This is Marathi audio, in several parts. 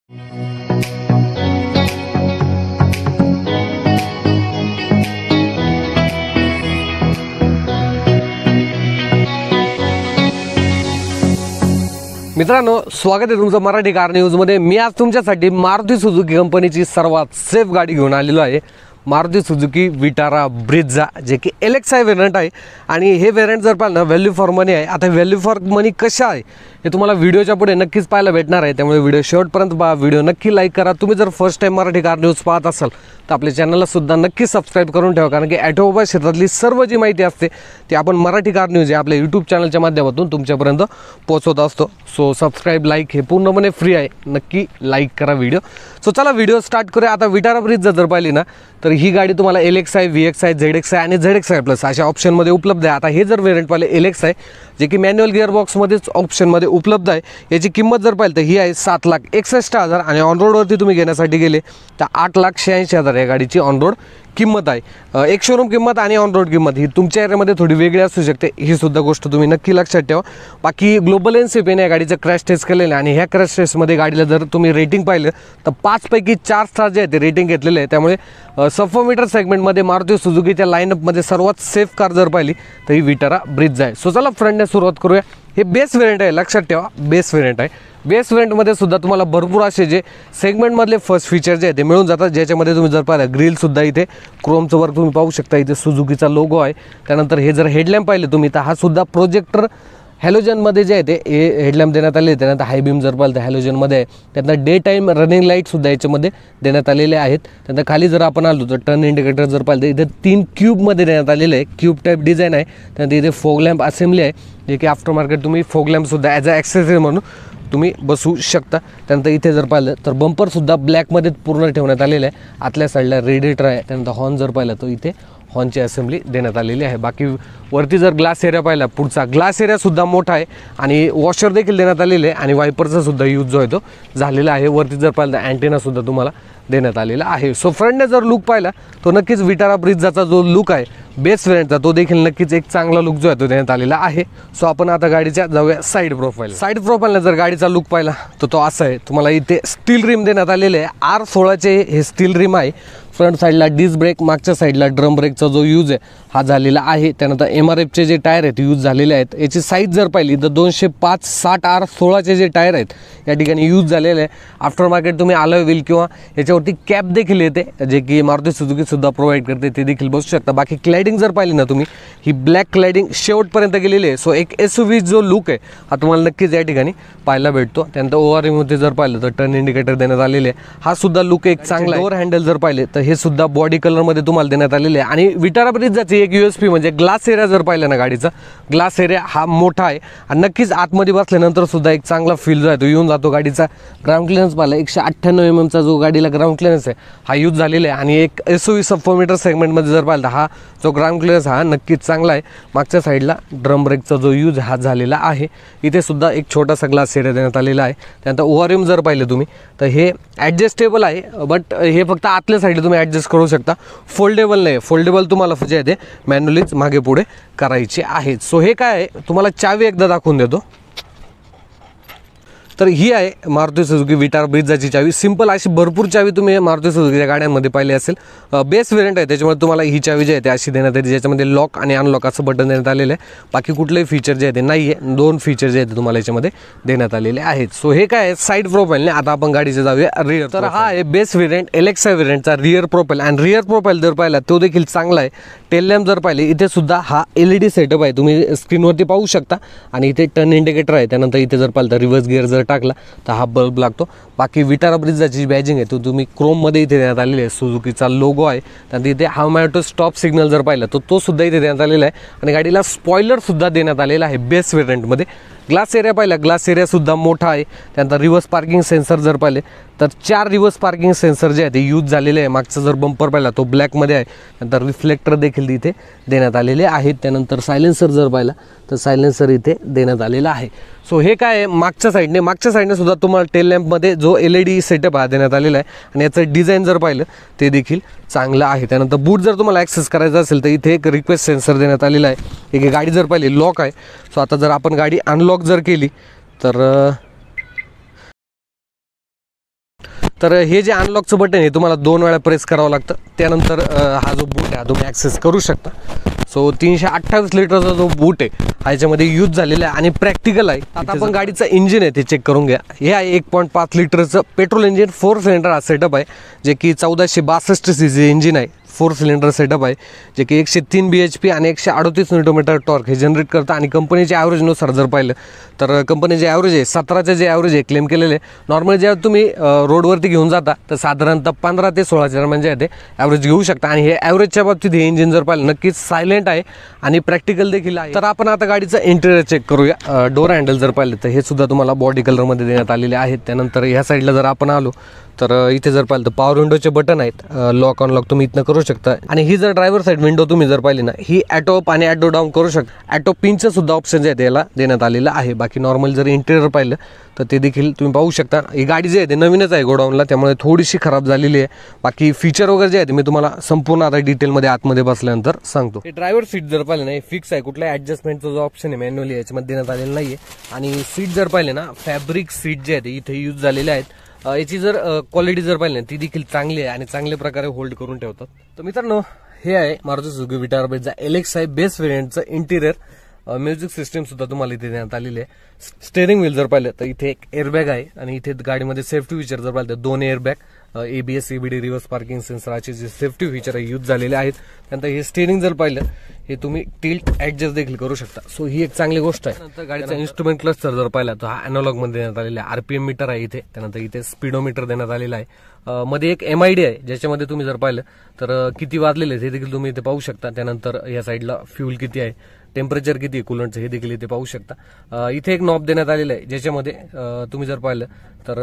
मित्रांनो, स्वागत आहे तुमचं मराठी कार न्यूजमध्ये। मी आज तुमच्यासाठी मारुती सुझुकी कंपनीची सर्वात सेफ गाडी घेऊन आलेलो आहे। मारुती सुझुकी विटारा ब्रेझा, जे की LXI व्हेरियंट आहे आणि हे व्हेरियंट जर पाहिलं ना व्हॅल्यू फॉर मनी आहे। आता व्हॅल्यू फॉर मनी कशा आहे हे तुम्हाला व्हिडिओच्या पुढे नक्कीच पाहायला भेटणार आहे, त्यामुळे व्हिडिओ शेवटपर्यंत पहा। व्हिडिओ नक्की लाईक करा। तुम्ही जर first time Marathi car news पाहत असाल तर आपल्या चॅनलला सुद्धा नक्की सबस्क्राइब करून ठेवा, कारण की ऑटोमोबाईल क्षेत्रातली सर्व जी माहिती असते ती आपण मराठी कार न्यूज या आपल्या यूट्यूब चॅनलच्या माध्यमातून तुमच्यापर्यंत पोहोचवत असतो। सो सबस्क्राइब लाईक हे पूर्णपणे फ्री आहे, नक्की लाईक करा व्हिडिओ। सो चला व्हिडिओ स्टार्ट करूया। आता विटारा ब्रेझा जर पाहिली ना तर ही गाडी तुम्हाला LXI, VXI, ZXI आणि ZXI प्लस अशा ऑप्शनमध्ये उपलब्ध आहे। आता हे जर व्हेरियंट पाहिले LXI, जे की मॅन्युअल गिअरबॉक्समध्येच ऑप्शनमध्ये उपलब्ध आहे। याची किंमत जर पाहिली तर ही आहे 7,61,000 आणि ऑन रोडवरती तुम्ही घेण्यासाठी गेले तर 8,86,000 या गाडीची ऑन रोड किंमत आहे। एक शोरूम किंमत आणि ऑन रोड किंमत ही तुमच्या एरियामध्ये थोडी वेगळी असू शकते, ही सुद्धा गोष्ट तुम्ही नक्की लक्षात ठेवा। बाकी ग्लोबल एनसीपीने या गाडीचं क्रॅश टेस्ट केलेलं आहे आणि ह्या क्रॅश टेस्टमध्ये गाडीला जर तुम्ही रेटिंग पाहिलं तर 5 पैकी 4 स्टार जे आहे ते रेटिंग घेतलेले आहे। त्यामुळे सफोमीटर सेगमेंटमध्ये मारुती सुझुकीच्या लाईनअपमध्ये सर्वात सेफ कार जर पाहिली तर ही विटारा ब्रेझा आहे। सो चला फ्रंटने सुरुवात करूया। हे बेस व्हेरियंट आहे, लक्षात ठेवा बेस व्हेरियंट आहे। बेस व्हेरियंटमध्ये सुद्धा तुम्हाला भरपूर असे जे सेगमेंटमधले फर्स्ट फीचर जे आहे ते मिळून जातात, ज्याच्यामध्ये तुम्ही जर पाहिलं ग्रिलसुद्धा इथे क्रोमचं वर्क तुम्ही पाहू शकता, इथे सुझुकीचा लोगो आहे। त्यानंतर हे जर हेडलॅम्प पाहिले तुम्ही तर हा सुद्धा प्रोजेक्टर हॅलोजनमध्ये जे आहे ते हेडलॅम्प देण्यात आले। त्यानंतर हाय बीम जर पाहिलं तर हॅलोजनमध्ये आहे। त्यानंतर डे टाईम रनिंग लाईटसुद्धा याच्यामध्ये देण्यात आलेले आहेत। त्यानंतर खाली जर आपण आलो तर टर्न इंडिकेटर जर पाहिलं तर इथे 3 क्यूबमध्ये देण्यात आलेलं आहे, क्यूब टाईप डिझाईन आहे। त्यानंतर इथे फोग लॅम्प असेंब्ली आहे, जे की आफ्टर मार्केट तुम्ही फोग लॅम्पसुद्धा ॲज अ ॲक्सेसरी म्हणून तुम्ही बसू शकता। त्यानंतर इथे जर पाहिलं तर बंपरसुद्धा ब्लॅकमध्ये पूर्ण ठेवण्यात आलेलं आहे। आतल्या साईडला रेडिएटर आहे। त्यानंतर हॉर्न जर पाहिलं तर इथे हॉर्नची असेंब्ली देण्यात आलेली आहे। बाकी वरती जर ग्लास एरिया पाहिला, पुढचा ग्लास एरियासुद्धा मोठा आहे आणि वॉशर देखील देण्यात आलेले आहे आणि वायपरचा सुद्धा यूज जो आहे तो झालेला आहे। वरती जर पाहिलं तर अँटेनासुद्धा तुम्हाला देण्यात आलेला आहे। सो फ्रंटने जर लुक पाहिला तो नक्कीच विटारा ब्रेझाचा जो लुक आहे बेस व्हेरियंटचा तो देखील नक्कीच एक चांगला लुक जो आहे तो देण्यात आलेला आहे। सो आपण आता गाडीच्या जाऊया साईड प्रोफाईल। साईड प्रोफाईलने जर गाडीचा लुक पाहिला तर तो असा आहे। तुम्हाला इथे स्टील रिम देण्यात आलेले आहे, R16चे हे स्टील रिम आहे। फ्रंट साईडला डिस्क ब्रेक, मागच्या साईडला ड्रम ब्रेकचा जो यूज आहे हा झालेला आहे। त्यानंतर MRFचे जे टायर आहेत यूज झालेले आहेत। याची साईज जर पाहिली तर 205/60 R16चे जे टायर आहेत या ठिकाणी यूज झालेले आहे। आफ्टर मार्केट तुम्ही अलॉय व्हील किंवा याच्यावरती कॅप देखील येते, जे की मारुती सुझुकीसुद्धा प्रोव्हाइड करते, ते देखील बसू शकता। बाकी क्लॅडिंग जर पाहिली ना तुम्ही ही ब्लॅक क्लॅडिंग शेवटपर्यंत गेलेली आहे। सो एक SUV जो लुक आहे हा तुम्हाला नक्कीच या ठिकाणी पाहायला भेटतो। त्यानंतर ORMमध्ये जर पाहिलं तर टर्न इंडिकेटर देण्यात आलेले आहे, हा सुद्धा लुक एक चांगला आहे। डोअर हँडल जर पाहिले तर हे सुद्धा बॉडी कलरमध्ये तुम्हाला देण्यात आलेले आहे। आणि विटारा ब्रेझाची एक USP म्हणजे ग्लास एरिया जर पाहिलं ना गाडीचा ग्लास एरिया हा मोठा आहे आणि नक्कीच आतमध्ये बसल्यानंतर सुद्धा एक चांगला फील जो आहे तो येऊन जातो। गाडीचा ग्राउंड क्लिअरन्स पाहिला 198 mm जो गाडीला ग्राउंड क्लिअरन्स आहे हा यूज झालेला आहे आणि एक SUV सफोमीटर सेगमेंटमध्ये जर पाहिलं हा जो ग्राउंड क्लिअरन्स हा नक्कीच चांगला आहे। मागच्या साईडला ड्रम ब्रेकचा जो यूज हा झालेला आहे, इथे सुद्धा एक छोटासा ग्लास एरिया देण्यात आलेला आहे। त्यानंतर ORM जर पाहिलं तुम्ही तर हे ॲडजस्टेबल आहे, बट हे फक्त आतल्या साईडला तुम्ही ॲडजस्ट करू शकता, फोल्डेबल नाही। फोल्डेबल तुम्हाला जे आहे ते मॅन्युअलीच मागे पुढे करायचे आहेत। सो हे काय आहे तुम्हाला चावी एकदा दाखवून देतो। तर ही आहे मारुती सुझुकी विटारा ब्रेझाची चावी। सिंपल अशी भरपूर चावी तुम्ही मारुती सुझुकीच्या गाड्यांमध्ये पाहिली असेल। बेस व्हेरियंट आहे त्याच्यामुळे तुम्हाला ही चावी जी आहे ती अशी देण्यात येते, ज्याच्यामध्ये लॉक आणि अनलॉक असं बटन देण्यात आलेलं आहे। बाकी कुठलेही फीचर जे आहे ते नाही आहे, 2 फीचर जे आहेत ते तुम्हाला याच्यामध्ये देण्यात आलेले आहेत। सो हे काय आहे साईड प्रोफाईलने। आता आपण गाडीचे जाऊया रिअर। तर हा आहे बेस व्हेरियंट LXI व्हेरियंटचा रिअर प्रोफाईल आणि रिअर प्रोफाईल जर पाहिला तो देखील चांगला आहे। टेल लॅम्प जर पाहिले इथे सुद्धा हा LED सेटअप आहे, तुम्ही स्क्रीनवरती पाहू शकता आणि इथे टर्न इंडिकेटर आहे। त्यानंतर इथे जर पाहिलं तर रिव्हर्स गिअर जर टाकला तर हा बल्ब लागतो। बाकी विटारा ब्रेझाची बॅजिंग आहे तो तुम्ही क्रोममध्ये इथे देण्यात आलेली आहे, सुझुकीचा लोगो आहे। त्यानंतर इथे हायमॅटो स्टॉप सिग्नल जर पाहिलं तर तो सुद्धा इथे देण्यात आलेला आहे आणि गाडीला स्पॉइलरसुद्धा देण्यात आलेला आहे बेस व्हेरियंटमध्ये। ग्लास एरिया पाहिला, ग्लास एरियासुद्धा मोठा आहे। त्यानंतर रिव्हर्स पार्किंग सेन्सर जर पाहिले तर 4 रिव्हर्स पार्किंग सेन्सर जे आहे ते यूज झालेले आहे। मागचा जर बंपर पाहिला तो ब्लॅकमध्ये आहे। त्यानंतर रिफ्लेक्टर देखील इथे देण्यात आलेले आहेत। त्यानंतर सायलेन्सर जर पाहिला तर सायलेन्सर इथे देण्यात आलेला आहे। सो हे काय आहे मागच्या साईडने सुद्धा तुम्हाला टेल लॅम्पमध्ये जो LED सेटअप हा देण्यात आलेला आहे आणि याचं डिझाईन जर पाहिलं ते देखील चांगलं आहे। त्यानंतर बूट जर तुम्हाला ॲक्सेस करायचा असेल तर इथे एक रिक्वेस्ट सेन्सर देण्यात आलेला आहे। एक गाडी जर पाहिली लॉक आहे। सो आता जर आपण गाडी अनलॉक जर केली तर तर हे जे अनलॉकचं बटन आहे तुम्हाला 2 वेळा प्रेस करावं लागतं, त्यानंतर हा जो बूट आहे तुम्ही ॲक्सेस करू शकता. सो 328 लिटरचा जो बूट आहे हा याच्यामध्ये यूज झालेला आहे आणि प्रॅक्टिकल आहे. आता आपण गाडीचं इंजिन आहे ते चेक करून घ्या. हे आहे 1.5 लिटरचं पेट्रोल इंजिन 4 सिलेंडर हा सेटअप आहे, जे की 1462 सीसी इंजिन आहे. 4 सिलेंडर सेटअप आहे, जे की 103 bhp आणि 138 न्यूटन टॉर्क हे जनरेट करतं. आणि कंपनीच्या ॲव्हरेजनुसार जर पाहिलं तर कंपनीचे ॲव्हरेज आहे 17चे जे ॲव्हरेज आहे क्लेम केलेले. नॉर्मली जेव्हा तुम्ही रोडवरती घेऊन जाता तर साधारणतः 15 ते 16 दरम्यान जे आहे ते ॲव्हरेज घेऊ शकता. आणि हे ॲव्हरेजच्या बाबतीत हे इंजिन जर पाहिलं नक्कीच सायलेंट आहे आणि प्रॅक्टिकल देखील आहे. तर आपण आता गाडीचं इंटेरियर चेक करूया. डोर हँडल जर पाहिलं तर हे सुद्धा तुम्हाला बॉडी कलरमध्ये देण्यात आलेले आहेत. त्यानंतर ह्या साईडला जर आपण आलो तर इथे जर पाहिलं तर पॉवर विंडोचे बटन आहेत, लॉक अनलॉक तुम्ही इथनं करू शकता. आणि ही जर ड्रायव्हर साईड विंडो तुम्ही जर पाहिली ना, ही ॲटो अप आणि ॲटो डाऊन करू शकता. ॲटो पिनचं सुद्धा ऑप्शन जे आहे त्याला देण्यात आलेलं आहे. बाकी नॉर्मल जर इंटेरियर पाहिलं तर ते देखील तुम्ही पाहू शकता. ही गाडी जी आहे ते नवीनच आहे गोडाऊनला, त्यामुळे थोडीशी खराब झालेली आहे. बाकी फीचर वगैरे जे आहे ते मी तुम्हाला संपूर्ण आता डिटेलमध्ये आतमध्ये बसल्यानंतर सांगतो. हे ड्रायव्हर सीट जर पाहिलं ना, हे फिक्स आहे, कुठल्या ॲडजस्टमेंटचा जो ऑप्शन आहे मॅन्युअली याच्यामध्ये देण्यात आलेला नाही आहे. आणि सीट जर पाहिले ना, फॅब्रिक सीट जे आहे ते इथे यूज झालेले आहेत. याची जर क्वालिटी जर पाहिली ना ती देखील चांगली आहे आणि चांगल्या प्रकारे होल्ड करून ठेवतात. तर मित्रांनो, हे आहे Maruti Suzuki Vitara Brezza LXi base व्हेरियंटचं इंटिरियर. म्युझिक सिस्टीम सुद्धा तुम्हाला इथे देण्यात आलेली आहे. स्टेअरिंग व्हील जर पाहिलं तर इथे एक एअरबॅग आहे आणि इथे गाडीमध्ये सेफ्टी फीचर जर पाहिलं तर 2 airbag, ABS CBD reverse parking sensor असे जे सेफ्टी फीचर यूज झालेले आहेत. त्यानंतर हे स्टेअरिंग जर पाहिलं हे तुम्ही टिल्ट ऍडजस्ट देखील करू शकता. सो ही एक चांगली गोष्ट आहे. नंतर गाडीचा इन्स्ट्रुमेंट क्लस्टर जर पाहिला तर हा अॅनालॉग मध्ये देण्यात आलेला आहे. RPM मीटर आहे इथे. त्यानंतर इथे स्पीडोमीटर देण्यात आलेला आहे. मध्ये एक MID आहे ज्याच्यामध्ये तुम्ही जर पाहिलं तर किती वाजलेले हे देखील तुम्ही इथे पाहू शकता. त्यानंतर या साईडला फ्यूल किती आहे, टेम्परेचर किती आहे कूलंटचं हे देखील इथे पाहू शकता. इथे एक नॉब देण्यात आलेलं आहे ज्याच्यामध्ये तुम्ही जर पाहिलं तर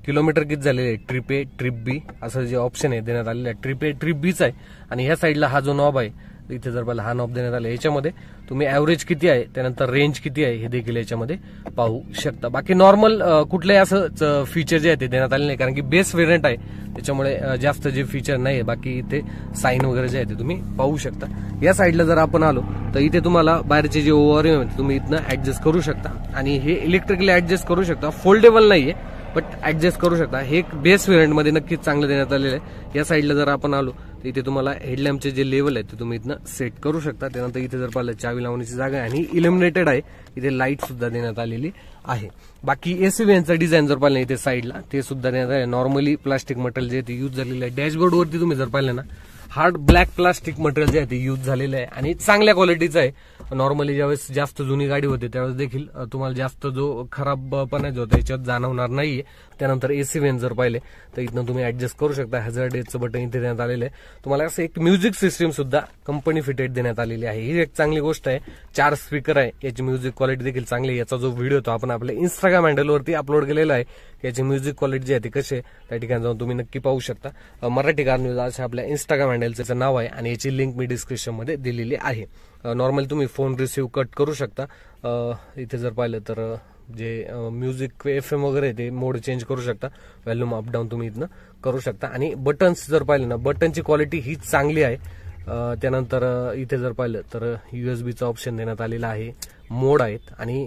किलोमीटर किती झालेले आहे, ट्रिप A ट्रिप B असं जे ऑप्शन आहे देण्यात आलेलं आहे. ट्रिप A ट्रिप Bच आहे. आणि ह्या साईडला हा जो नॉब आहे इथे जर पाहिलं हा नॉब देण्यात आला, याच्यामध्ये तुम्ही ॲव्हरेज किती आहे त्यानंतर रेंज किती आहे हे देखील याच्यामध्ये पाहू शकता. बाकी नॉर्मल कुठल्याही असं फीचर जे आहे ते देण्यात आले नाही, कारण की बेस व्हेरियंट आहे त्याच्यामुळे जास्त जे फीचर नाही. बाकी इथे साईन वगैरे जे आहे ते तुम्ही पाहू शकता. या साईडला जर आपण आलो तर इथे तुम्हाला बाहेरचे जे ओव्हर तुम्ही इथनं ऍडजस्ट करू शकता. आणि हे इलेक्ट्रिकली ऍडजस्ट करू शकता, फोल्डेबल नाहीये बट ऍडजस्ट करू शकता. हे एक बेस व्हेरियंट मध्ये नक्कीच चांगलं देण्यात आलेलं आहे. या साईडला जर आपण आलो तर इथे तुम्हाला हेडलॅम्पचे जे लेवल आहे ते तुम्ही इथनं सेट करू शकता. त्यानंतर इथे जर पाहिलं चावी लावण्याची जागा आहे आणि इल्युमिनेटेड आहे. इथे लाईट सुद्धा देण्यात आलेली आहे. बाकी AC व्हेनचं डिझाईन जर पाहिलं इथे साईडला ते सुद्धा देण्यात आहे. नॉर्मली प्लास्टिक मटेरियल जे ते यूज झालेलं आहे. डॅशबोर्ड वरती तुम्ही जर पाहिलं ना, हार्ड ब्लॅक प्लास्टिक मटेरियल जे आहे ते यूज झालेलं आहे आणि चांगल्या क्वालिटीचं आहे. नॉर्मली ज्यावेळेस जास्त जुनी गाडी होते त्यावेळेस देखील तुम्हाला जास्त जो खराबपणा जो होता याच्यात जाणवणार नाहीये. त्यानंतर AC व्हेन जर पाहिले तर इथनं तुम्ही ऍडजस्ट करू शकता. हॅझर्ड एजचं बटन इथे देण्यात आलेलं आहे. तुम्हाला असं एक म्युझिक सिस्टीम सुद्धा कंपनी फिटेड देण्यात आलेली आहे. ही एक चांगली गोष्ट आहे. 4 स्पीकर आहे, याची म्युझिक क्वालिटी देखील चांगली आहे. याचा जो व्हिडिओ तो आपण आपल्या Instagram हँडलवरती अपलोड केलेला आहे. याची म्युझिक क्वालिटी जी आहे ती कशी आहे त्या ठिकाणी जाऊन तुम्ही नक्की पाहू शकता. मराठी कार न्यूज असं आपल्या Instagram हँडलचं नाव आहे आणि याची लिंक मी डिस्क्रिप्शन मध्ये दिलेली आहे. नॉर्मली तुम्ही फोन रिसिव्ह कट करू शकता. इथे जर पाहिलं तर जे म्युझिक FM वगैरे ते मोड चेंज करू शकता. व्हॉल्यूम अप डाऊन तुम्ही इथनं करू शकता. आणि बटन्स जर पाहिलं ना, बटनची क्वालिटी ही चांगली आहे. त्यानंतर इथे जर पाहिलं तर USB ऑप्शन देण्यात आलेला आहे. मोड आहेत आणि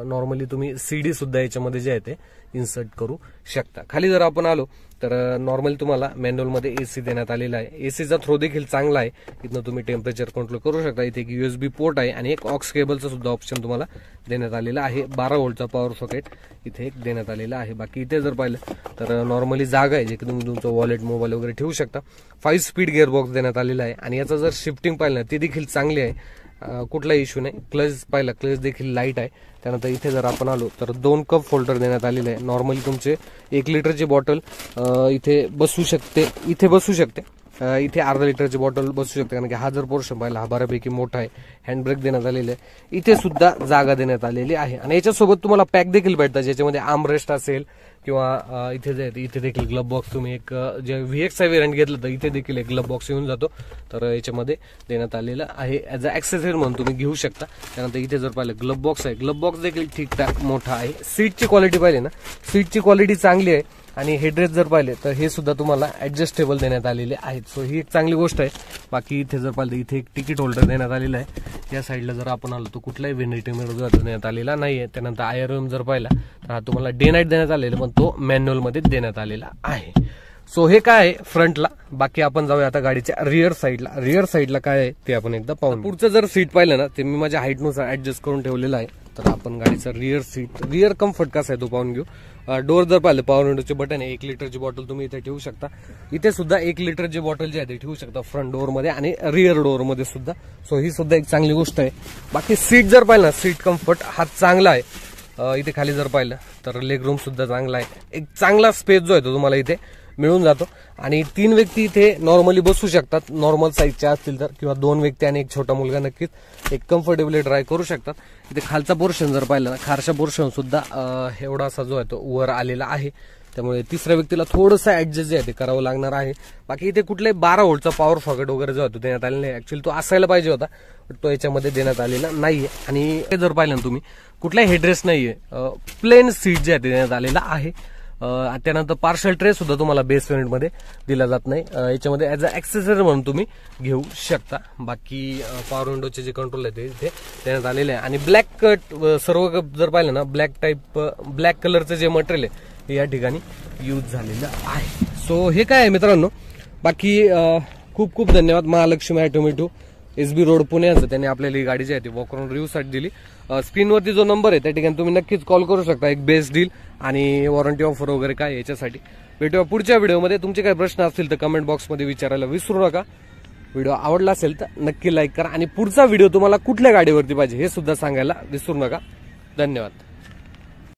नॉर्मली तुम्ही CD सुद्धा याच्यामध्ये जे आहे ते इन्सर्ट करू शकता. खाली जर आपण आलो तर नॉर्मली तुम्हाला मॅन्युअल मध्ये AC देण्यात आलेला आहे. ACचा थ्रो देखील चांगला आहे. इथनं तुम्ही टेम्परेचर कंट्रोल करू शकता. इथे एक USB पोर्ट आहे आणि एक ऑक्स केबलचं सुद्धा ऑप्शन तुम्हाला देण्यात आलेला आहे. 12 व्होल्टचा पॉवर सॉकेट इथे एक देण्यात आलेला आहे. बाकी इथे जर पाहिलं तर नॉर्मली जागा आहे जे की तुम्ही तुमचं वॉलेट मोबाईल वगैरे ठेवू शकता. 5 स्पीड गिअरबॉक्स देण्यात आलेला आहे आणि याचा जर शिफ्टिंग पाहिलं ती देखील चांगली आहे. कुठलाही इश्यू नाही. क्लच पाहिला, क्लच देखील लाईट आहे. त्यानंतर इथे जर आपण आलो तर 2 कप होल्डर देण्यात आलेले आहे. नॉर्मली तुमचे 1 लिटरची बॉटल इथे बसू शकते, इथे बसू शकते. इथे अर्धा लिटरची बॉटल बसू शकते, कारण की हा जर पोर्शन पाहिला हा बऱ्यापैकी मोठा आहे. हँड ब्रेक देण्यात आलेले आहे. इथे सुद्धा जागा देण्यात आलेली आहे आणि याच्यासोबत तुम्हाला पॅक देखील भेटतात ज्याच्यामध्ये आर्मरेस्ट असेल किंवा इथे देखील ग्लब बॉक्स. तुम्ही एक जे VXi व्हेरियंट घेतलं तर इथे देखील एक ग्लब बॉक्स येऊन जातो. तर याच्यामध्ये देण्यात आलेलं आहे. ॲज अ ॲक्सेसरी म्हणून तुम्ही घेऊ शकता. त्यानंतर इथे जर पाहिलं ग्लब बॉक्स आहे. ग्लब बॉक्स देखील ठीकठाक मोठा आहे. सीटची क्वालिटी पाहिली ना, सीटची क्वालिटी चांगली आहे. आणि हेडरेस्ट जर पाहिले तर हे सुद्धा तुम्हाला ऍडजस्टेबल देण्यात आलेले आहेत. सो ही एक चांगली गोष्ट आहे. बाकी इथे जर पाहिलं इथे एक तिकीट होल्डर देण्यात आलेला आहे. या साईडला जर आपण आलो तर कुठलाही व्हेनिटी मिरर देण्यात आलेला नाहीये. त्यानंतर आयआरएम जर पाहिला तर हा तुम्हाला डे नाईट देण्यात आलेला, पण तो मॅन्युअल मध्ये देण्यात आलेला आहे. सो हे काय आहे फ्रंटला. बाकी आपण जाऊया आता गाडीच्या रिअर साईडला. रिअर साईडला काय आहे ते आपण एकदा पाहू. पुढचं जर सीट पाहिलं ना ते मी माझ्या हाईटनुसार ऍडजस्ट करून ठेवलेलं आहे. तर आपण गाडीचा रिअर सीट, रिअर कम्फर्ट कसा आहे तो पाहून घेऊ. डोअर जर पाहिलं पॉवर विंडोचे बटन आहे. 1 लिटरची बॉटल तुम्ही इथे ठेवू शकता. इथे सुद्धा 1 लिटरची बॉटल जी आहे ती ठेवू शकता फ्रंट डोअर मध्ये आणि रिअर डोअर मध्ये सुद्धा. सो ही सुद्धा एक चांगली गोष्ट आहे. बाकी सीट जर पाहिलं ना सीट कम्फर्ट हा चांगला आहे. इथे खाली जर पाहिलं तर लेग रूम सुद्धा चांगला आहे. एक चांगला स्पेस जो आहे तो तुम्हाला इथे मिळून जातो. आणि 3 व्यक्ती इथे नॉर्मली बसू शकतात, नॉर्मल साईजच्या असतील तर, किंवा 2 व्यक्ती आणि एक छोटा मुलगा नक्कीच एक कम्फर्टेबली ड्राईव्ह करू शकतात. इथे खालचा पोर्शन जर पाहिलं ना खालचा पोर्शन सुद्धा एवढा असा जो आहे तो वर आलेला आहे. त्यामुळे तिसऱ्या व्यक्तीला थोडंसं ऍडजस्ट जे आहे ते करावं लागणार आहे. बाकी इथे कुठलाही 12 व्होल्टचा पॉवर सॉकेट वगैरे जो आहे तो देण्यात आलेला नाही. ऍक्च्युअली तो असायला पाहिजे होता, पण तो याच्यामध्ये देण्यात आलेला नाहीये. आणि जर पाहिलं ना तुम्ही कुठलाही हेडरेस्ट नाहीये, प्लेन सीट जे आहे ते देण्यात आलेला आहे. त्यानंतर पार्सल ट्रे सुद्धा तुम्हाला बेस व्हेरियंट मध्ये दिला जात नाही. याच्यामध्ये ऍज अ ऍक्सेसरी म्हणून तुम्ही घेऊ शकता. बाकी पॉवर विंडोचे जे कंट्रोल आहे ते इथे देण्यात आलेले आहे. आणि ब्लॅक कट सर्व जर पाहिलं ना ब्लॅक कलरचं जे मटेरियल आहे हे या ठिकाणी यूज झालेलं आहे. सो हे काय आहे मित्रांनो. बाकी खूप खूप धन्यवाद महालक्ष्मी ऑटोमोटिव्ह SB रोड पुण्याचं त्यांनी आपल्याला ही गाडी जी आहे ती वॉक अराउंड रिव्ह्यू साठी दिली. स्क्रीनवरती जो नंबर आहे त्या ठिकाणी तुम्ही नक्कीच कॉल करू शकता. एक बेस्ट डील आणि वॉरंटी ऑफर वगैरे काय याच्यासाठी. भेटूया पुढच्या व्हिडिओमध्ये. तुमचे काही प्रश्न असतील तर कमेंट बॉक्समध्ये विचारायला विसरू नका. व्हिडिओ आवडला असेल तर नक्की लाईक करा आणि पुढचा व्हिडिओ तुम्हाला कुठल्या गाडीवरती पाहिजे हे सुद्धा सांगायला विसरू नका. धन्यवाद.